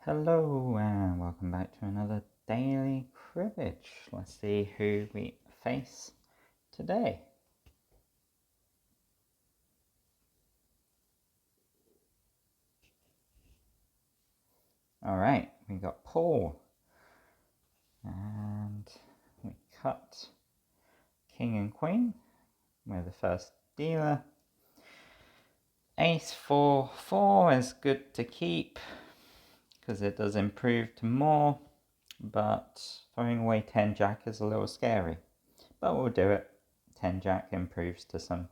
Hello and welcome back to another daily cribbage. Let's see who we face today. Alright, we got Paul. And we cut King and Queen. We're the first dealer. Ace 4 is good to keep because it does improve to more, but throwing away 10 Jack is a little scary. But we'll do it. 10 Jack improves to some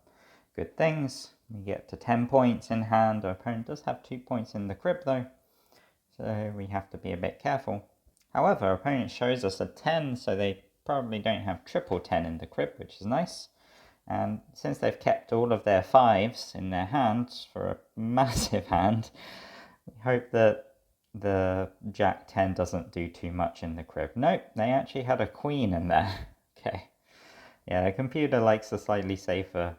good things. We get to 10 points in hand. Our opponent does have 2 points in the crib though, so we have to be a bit careful. However, our opponent shows us a 10, so they probably don't have triple 10 in the crib, which is nice. And since they've kept all of their 5s in their hands for a massive hand, we hope that the Jack 10 doesn't do too much in the crib. Nope, they actually had a Queen in there. Okay. Yeah, the computer likes a slightly safer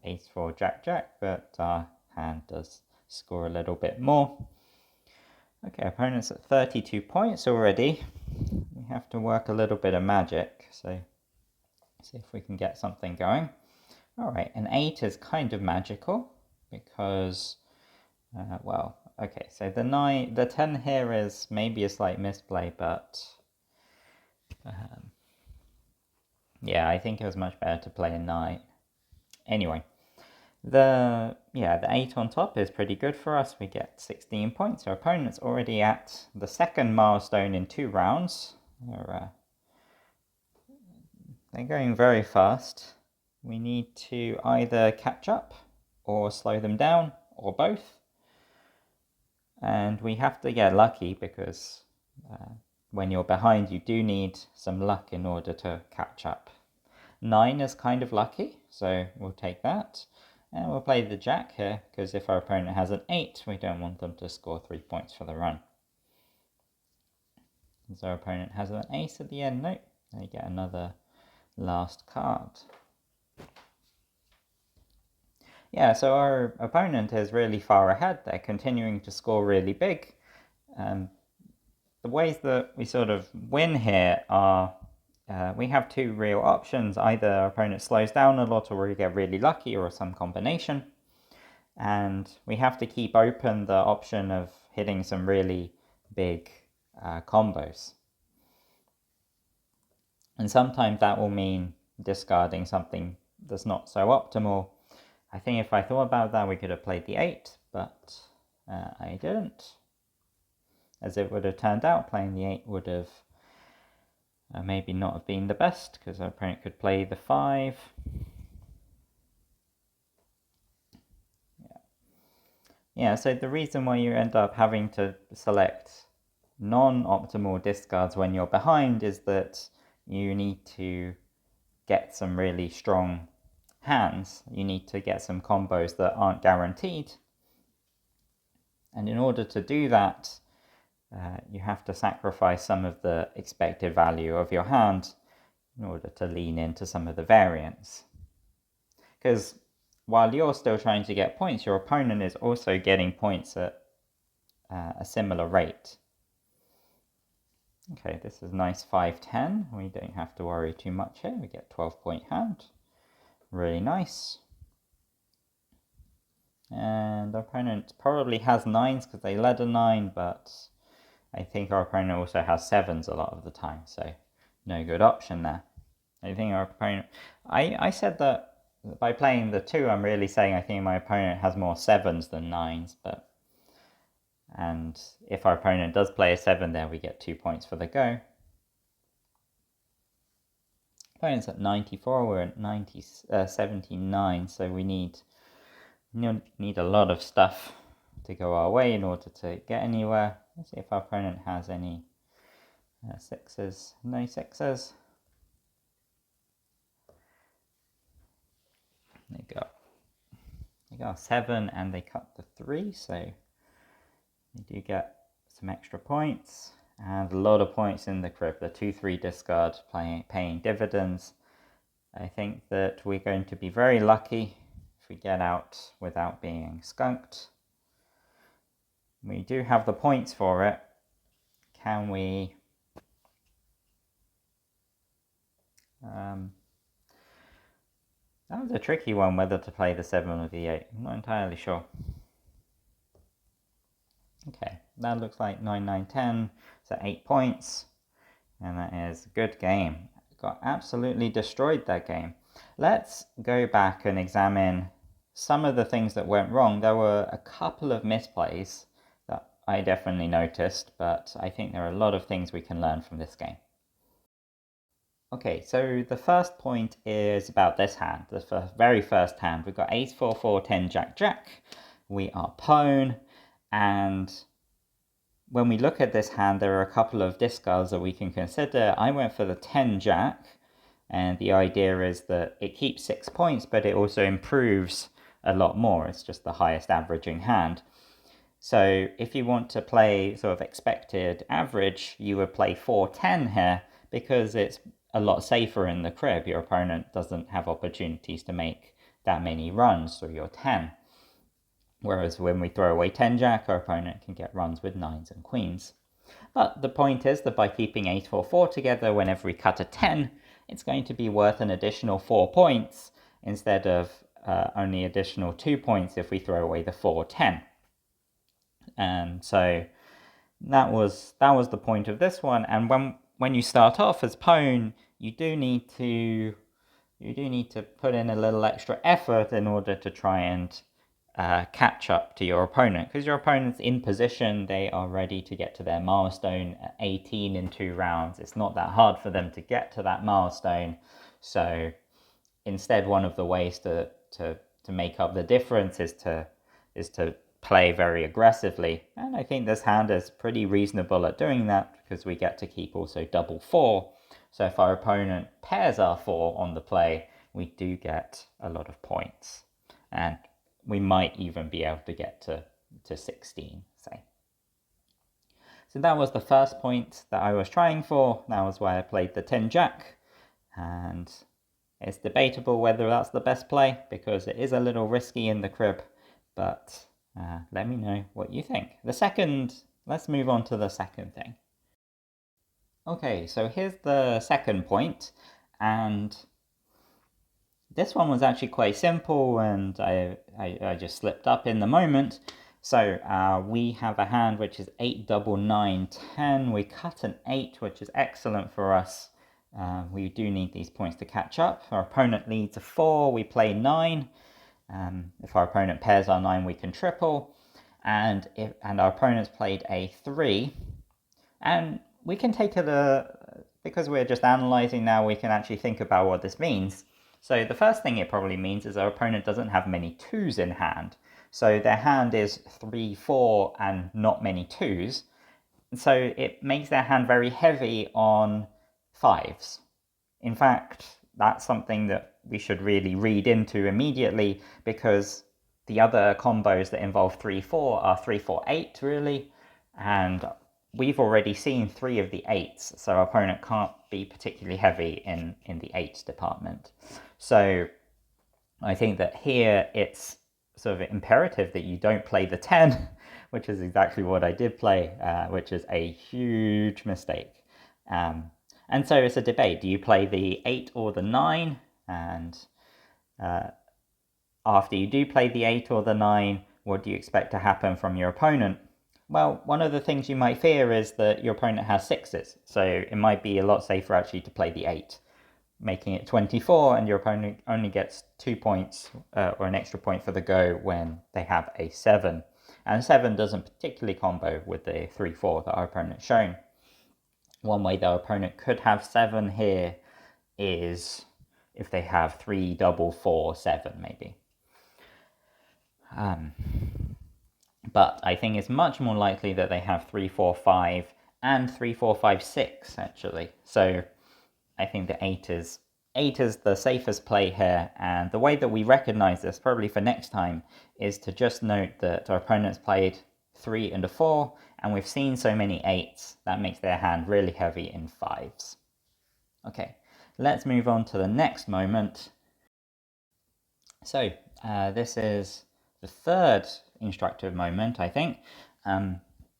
Ace 4 Jack Jack, but our hand does score a little bit more. Okay, opponent's at 32 points already. We have to work a little bit of magic, so see if we can get something going. Alright, an 8 is kind of magical because, well, okay, so the 10 here is maybe a slight misplay, but yeah, I think it was much better to play a 9. Anyway, the 8 on top is pretty good for us. We get 16 points. Our opponent's already at the second milestone in 2 rounds. They're going very fast. We need to either catch up or slow them down or both. And we have to get lucky because when you're behind you do need some luck in order to catch up. 9 is kind of lucky, so we'll take that. And we'll play the Jack here, because if our opponent has an 8, we don't want them to score 3 points for the run. So our opponent has an Ace at the end. Nope, they get another last card. Yeah, so our opponent is really far ahead. They're continuing to score really big. The ways that we sort of win here are we have 2 real options. Either our opponent slows down a lot or we get really lucky or some combination. And we have to keep open the option of hitting some really big combos. And sometimes that will mean discarding something that's not so optimal. I think if I thought about that, we could have played the 8, but I didn't. As it would have turned out, playing the 8 would have maybe not have been the best, because our opponent could play the 5. Yeah, so the reason why you end up having to select non-optimal discards when you're behind is that you need to get some really strong hands. You need to get some combos that aren't guaranteed. And in order to do that, you have to sacrifice some of the expected value of your hand in order to lean into some of the variance. Because while you're still trying to get points, your opponent is also getting points at a similar rate. Okay, this is nice 5-10. We don't have to worry too much here. We get 12-point hand. Really nice. And our opponent probably has 9s because they led a 9, but I think our opponent also has 7s a lot of the time, so no good option there. I think our opponent... I said that by playing the 2, I'm really saying I think my opponent has more 7s than 9s, but... And if our opponent does play a 7 there, we get 2 points for the go. Opponent's at 94, we're at 79, so we need a lot of stuff to go our way in order to get anywhere. Let's see if our opponent has any 6s. No 6s. They got a 7 and they cut the 3, so they do get some extra points. And a lot of points in the crib. The 2-3 discard paying dividends. I think that we're going to be very lucky if we get out without being skunked. We do have the points for it, can we... that was a tricky one, whether to play the 7 or the 8. I'm not entirely sure. Okay, that looks like 9, 9, 10, so 8 points. And that is a good game. Got absolutely destroyed that game. Let's go back and examine some of the things that went wrong. There were a couple of misplays that I definitely noticed, but I think there are a lot of things we can learn from this game. Okay, so the first point is about this hand, the very first hand. We've got ace, 4, 4, 10, jack, jack. We are pwn, and when we look at this hand, there are a couple of discards that we can consider. I went for the 10 jack, and the idea is that it keeps 6 points, but it also improves a lot more. It's just the highest averaging hand. So if you want to play sort of expected average, you would play 4, 10 here, because it's a lot safer in the crib. Your opponent doesn't have opportunities to make that many runs through your 10. Whereas when we throw away 10 jack, our opponent can get runs with 9s and queens. But the point is that by keeping ace, 4, 4 together, whenever we cut a 10, it's going to be worth an additional 4 points instead of only additional 2 points if we throw away the 4, 10. And so that was the point of this one. And when you start off as pwn, you do need to put in a little extra effort in order to try and catch up to your opponent, because your opponent's in position. They are ready to get to their milestone at 18 in 2 rounds. It's not that hard for them to get to that milestone. So instead, one of the ways to make up the difference is to play very aggressively, and I think this hand is pretty reasonable at doing that, because we get to keep also double 4. So if our opponent pairs our 4 on the play, we do get a lot of points, and we might even be able to get to 16, say. So that was the first point that I was trying for. That was why I played the 10 jack, and it's debatable whether that's the best play, because it is a little risky in the crib, but let me know what you think. Let's move on to the second thing. Okay, so here's the second point, and this one was actually quite simple, and I just slipped up in the moment. So we have a hand which is 8, double, 9, 10. We cut an 8, which is excellent for us. We do need these points to catch up. Our opponent leads a 4, we play 9. If our opponent pairs our 9, we can triple. And our opponent's played a 3. And we can take it, because we're just analyzing now, we can actually think about what this means. So the first thing it probably means is our opponent doesn't have many 2s in hand. So their hand is 3, 4, and not many 2s. So it makes their hand very heavy on 5s. In fact, that's something that we should really read into immediately, because the other combos that involve 3, 4 are 3, 4, 8, really. And we've already seen 3 of the 8s, so our opponent can't be particularly heavy in the 8s department. So I think that here it's sort of imperative that you don't play the 10, which is exactly what I did play, which is a huge mistake. And so it's a debate. Do you play the 8 or the 9? And after you do play the 8 or the 9, what do you expect to happen from your opponent? Well, one of the things you might fear is that your opponent has 6s, so it might be a lot safer actually to play the 8, making it 24, and your opponent only gets 2 points or an extra point for the go when they have a 7. And 7 doesn't particularly combo with the 3, 4 that our opponent's shown. One way that our opponent could have 7 here is if they have 3, double, 4, 7 maybe. But I think it's much more likely that they have 3, 4, 5 and 3, 4, 5, 6 actually. So I think the 8 is the safest play here, and the way that we recognize this, probably for next time, is to just note that our opponent's played 3 and a 4, and we've seen so many 8s, that makes their hand really heavy in 5s. Okay, let's move on to the next moment. So this is the third instructive moment, I think.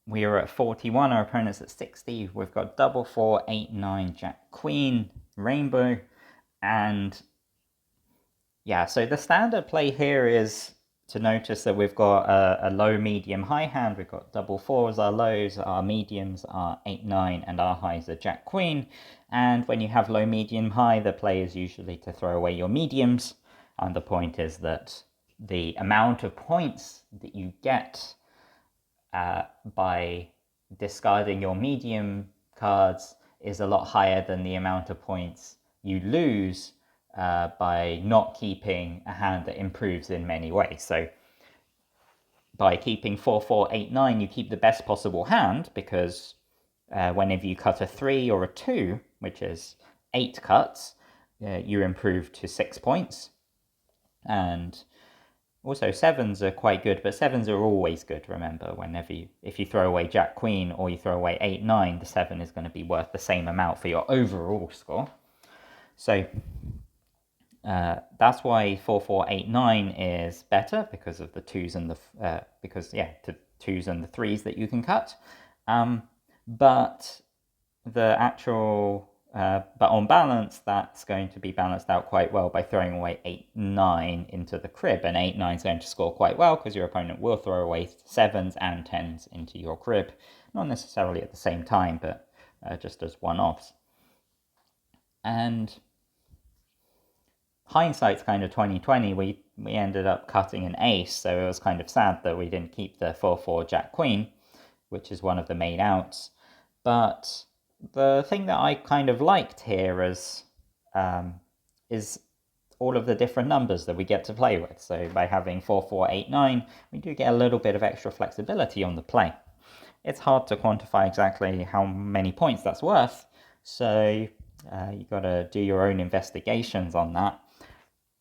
we are at 41, our opponent's at 60. We've got double 4, 8, 9, Jack, Queen, Rainbow, and yeah, so the standard play here is to notice that we've got a low, medium, high hand. We've got double 4 as our lows, our mediums are 8, 9, and our highs are Jack, Queen. And when you have low, medium, high, the play is usually to throw away your mediums. And the point is that the amount of points that you get by discarding your medium cards is a lot higher than the amount of points you lose by not keeping a hand that improves in many ways. So by keeping 4, 4, 8, 9, you keep the best possible hand, because whenever you cut a 3 or a 2, which is 8 cuts, you improve to 6 points. And also 7s are quite good, but 7s are always good, remember. If you throw away Jack, Queen, or you throw away 8, 9, the 7 is going to be worth the same amount for your overall score. So that's why 4, 4, 8, 9 is better, because of the 2s and the 2s and the 3s that you can cut. But on balance, that's going to be balanced out quite well by throwing away 8, 9 into the crib, and 8, 9 is going to score quite well because your opponent will throw away 7s and 10s into your crib, not necessarily at the same time, but just as one-offs. And hindsight's kind of 2020. We ended up cutting an ace, so it was kind of sad that we didn't keep the 4, 4 Jack, Queen, which is one of the main outs. But the thing that I kind of liked here is all of the different numbers that we get to play with. So by having 4, 4, 8, 9, we do get a little bit of extra flexibility on the play. It's hard to quantify exactly how many points that's worth, so you got to do your own investigations on that.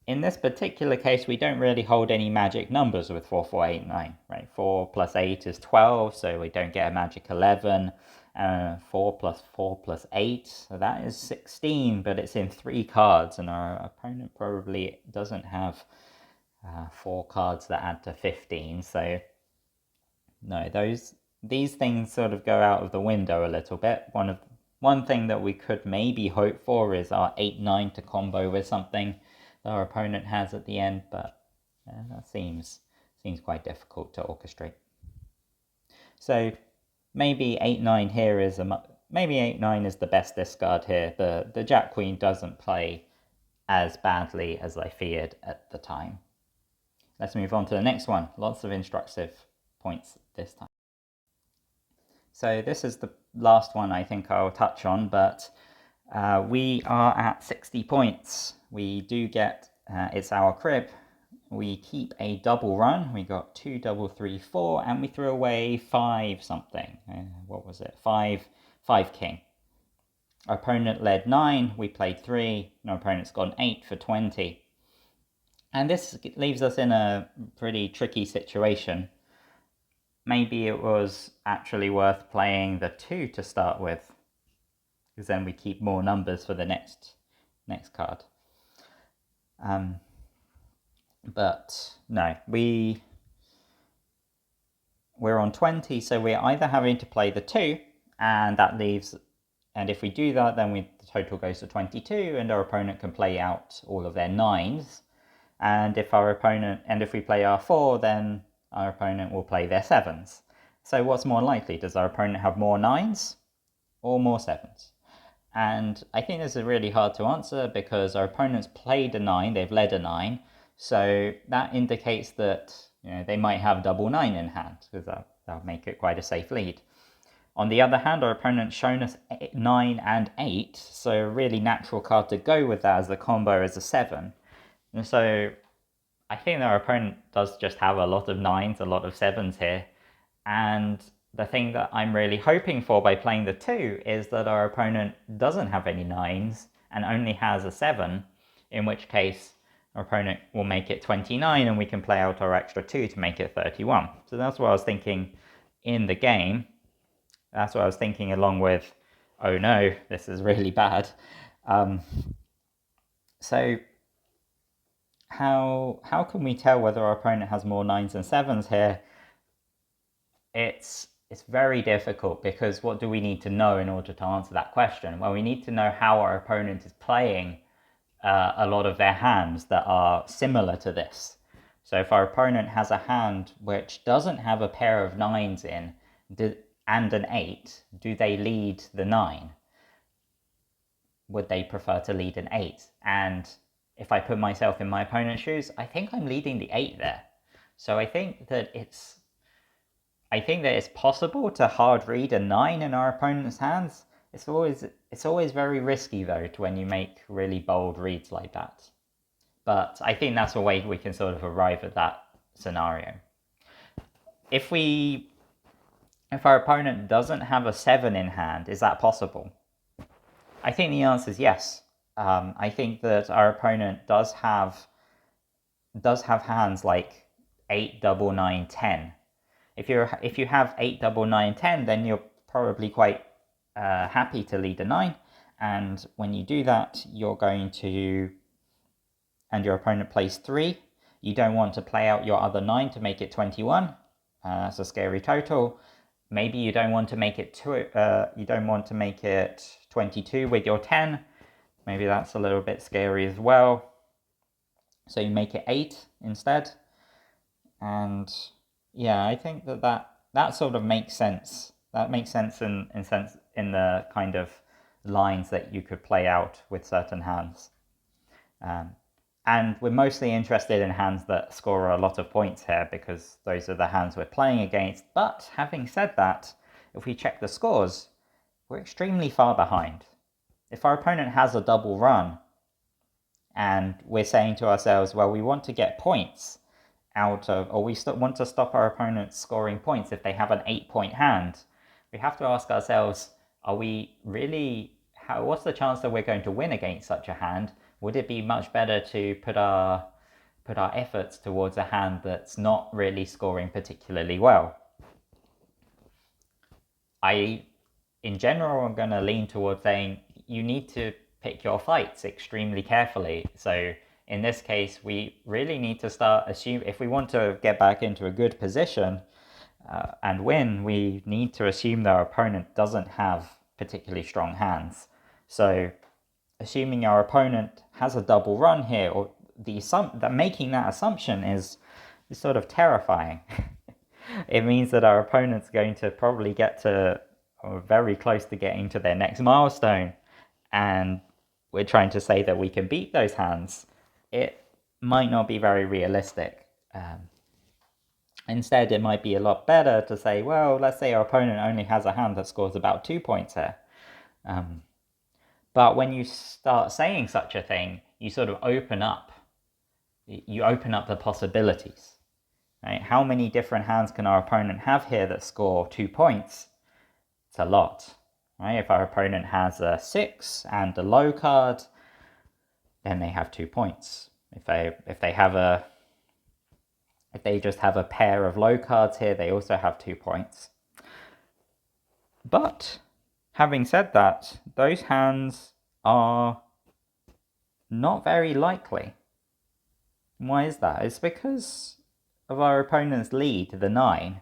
In this particular case, we don't really hold any magic numbers with 4, 4, 8, 9, right? 4 plus 8 is 12, so we don't get a magic 11. 4 plus 4 plus 8, so that is 16, but it's in 3 cards, and our opponent probably doesn't have 4 cards that add to 15, so no, these things sort of go out of the window a little bit. One thing that we could maybe hope for is our 8, 9 to combo with something that our opponent has at the end, but that seems quite difficult to orchestrate. So maybe 8, 9 here is maybe 8, 9 is the best discard here. The Jack, Queen doesn't play as badly as I feared at the time. Let's move on to the next one. Lots of instructive points this time. So this is the last one I think I'll touch on, but we are at 60 points. We do get, it's our crib. We keep a double run. We got 2, double, 3, 4, and we threw away 5 something. What was it? 5 king. Our opponent led 9. We played 3. And our opponent's gone 8 for 20. And this leaves us in a pretty tricky situation. Maybe it was actually worth playing the 2 to start with, because then we keep more numbers for the next card. But no, we're on 20, so we're either having to play the 2, and that leaves, and if we do that, then the total goes to 22, and our opponent can play out all of their 9s. And if we play our 4, then our opponent will play their 7s. So what's more likely? Does our opponent have more 9s or more 7s? And I think this is really hard to answer, because our opponent's played a 9, they've led a 9, so that indicates that they might have double 9 in hand, because that'll make it quite a safe lead. On the other hand, our opponent's shown us 9 and 8, so a really natural card to go with that as the combo is a 7. And so I think that our opponent does just have a lot of 9s, a lot of 7s here. And the thing that I'm really hoping for by playing the 2 is that our opponent doesn't have any 9s and only has a 7, in which case our opponent will make it 29 and we can play out our extra 2 to make it 31. So that's what I was thinking in the game. That's what I was thinking along with, oh no, this is really bad. So how can we tell whether our opponent has more 9s and 7s here? It's it's very difficult, because what do we need to know in order to answer that question? Well, we need to know how our opponent is playing a lot of their hands that are similar to this. So if our opponent has a hand which doesn't have a pair of 9s in and an 8, do they lead the 9? Would they prefer to lead an 8? And if I put myself in my opponent's shoes, I think I'm leading the 8 there. So I think that it's possible to hard read a 9 in our opponent's hands. It's always very risky though when you make really bold reads like that. But I think that's a way we can sort of arrive at that scenario. If our opponent doesn't have a 7 in hand, is that possible? I think the answer is yes. I think that our opponent does have hands like 8, double 9, 10. If you have 8, double 9, 10, then you're probably quite happy to lead a 9. And when you do that, and your opponent plays 3, you don't want to play out your other 9 to make it 21. That's a scary total. Maybe you don't want to make it 22 with your 10. Maybe that's a little bit scary as well. So you make it 8 instead. And yeah, I think that sort of makes sense. That makes sense in the kind of lines that you could play out with certain hands. And we're mostly interested in hands that score a lot of points here, because those are the hands we're playing against. But having said that, if we check the scores, we're extremely far behind. If our opponent has a double run, and we're saying to ourselves, well, we want to get points want to stop our opponents scoring points if they have an 8-point hand, we have to ask ourselves, what's the chance that we're going to win against such a hand? Would it be much better to put our efforts towards a hand that's not really scoring particularly well? In general, I'm going to lean towards saying you need to pick your fights extremely carefully. So in this case, we really need to start assuming, if we want to get back into a good position and win, we need to assume that our opponent doesn't have particularly strong hands. So assuming our opponent has a double run here, or making that assumption is sort of terrifying. It means that our opponent's going to probably get to, or very close to getting to their next milestone, and we're trying to say that we can beat those hands. It might not be very realistic. Instead, it might be a lot better to say, well, let's say our opponent only has a hand that scores about 2 points here. But when you start saying such a thing, you sort of open up the possibilities. Right? How many different hands can our opponent have here that score 2 points? It's a lot. Right? If our opponent has a 6 and a low card, then they have 2 points. If they just have a pair of low cards here, they also have 2 points. But having said that, those hands are not very likely. Why is that? It's because of our opponent's lead, the 9.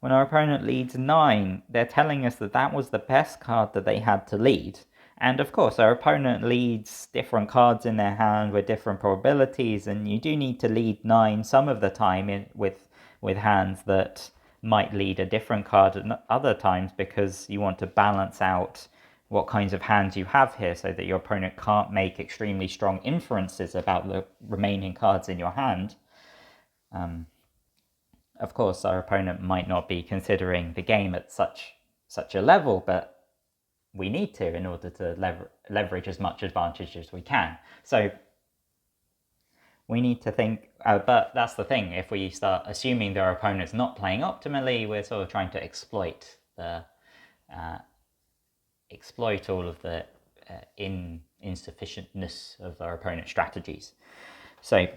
When our opponent leads 9, they're telling us that was the best card that they had to lead. And of course, our opponent leads different cards in their hand with different probabilities, and you do need to lead 9 some of the time with hands that might lead a different card at other times, because you want to balance out what kinds of hands you have here so that your opponent can't make extremely strong inferences about the remaining cards in your hand. Of course, our opponent might not be considering the game at such a level, but we need to in order to leverage as much advantage as we can. So we need to think, but that's the thing, if we start assuming that our opponent's not playing optimally, we're sort of trying to exploit all of the insufficientness of our opponent's strategies. So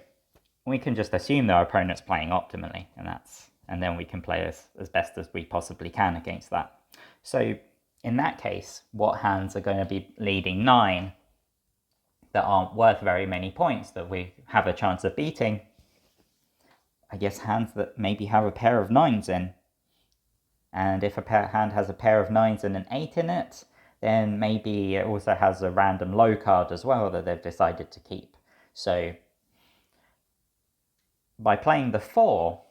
we can just assume that our opponent's playing optimally, and then we can play as best as we possibly can against that. So in that case, what hands are going to be leading 9 that aren't worth very many points that we have a chance of beating? I guess hands that maybe have a pair of 9s in. And if a hand has a pair of 9s and an 8 in it, then maybe it also has a random low card as well that they've decided to keep. So by playing the 4,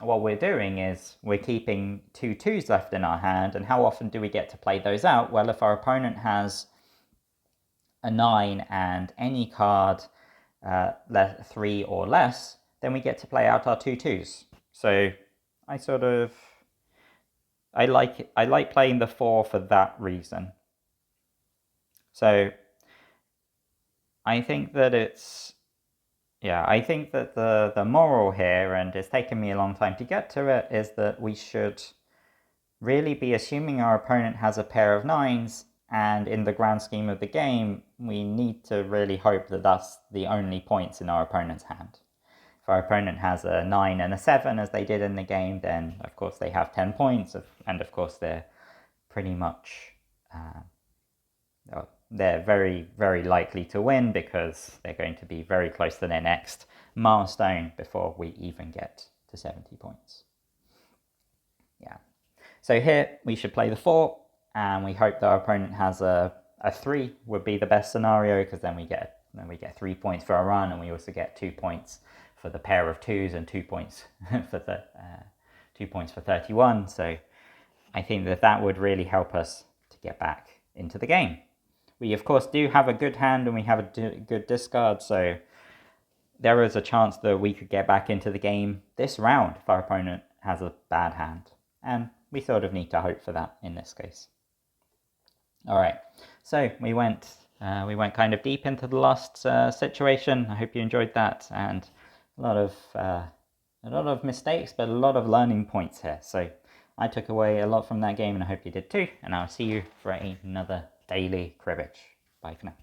what we're doing is we're keeping 2 2s left in our hand, and how often do we get to play those out? Well, if our opponent has a 9 and any card 3 or less, then we get to play out our 2 2s. So I like playing the 4 for that reason. So I think that I think that the moral here, and it's taken me a long time to get to it, is that we should really be assuming our opponent has a pair of 9s, and in the grand scheme of the game, we need to really hope that that's the only points in our opponent's hand. If our opponent has a 9 and a 7, as they did in the game, then of course they have 10 points, and of course they're pretty much they're very, very likely to win because they're going to be very close to their next milestone before we even get to 70 points. Yeah. So here we should play the 4, and we hope that our opponent has a 3 would be the best scenario, because then we get 3 points for a run, and we also get 2 points for the pair of 2s and 2 points for 2 points for 31. So I think that would really help us to get back into the game. We, of course, do have a good hand and we have a good discard, so there is a chance that we could get back into the game this round if our opponent has a bad hand. And we sort of need to hope for that in this case. All right, so we went kind of deep into the last situation. I hope you enjoyed that, and a lot of mistakes, but a lot of learning points here. So I took away a lot from that game, and I hope you did too. And I'll see you for another daily cribbage. Bye for now.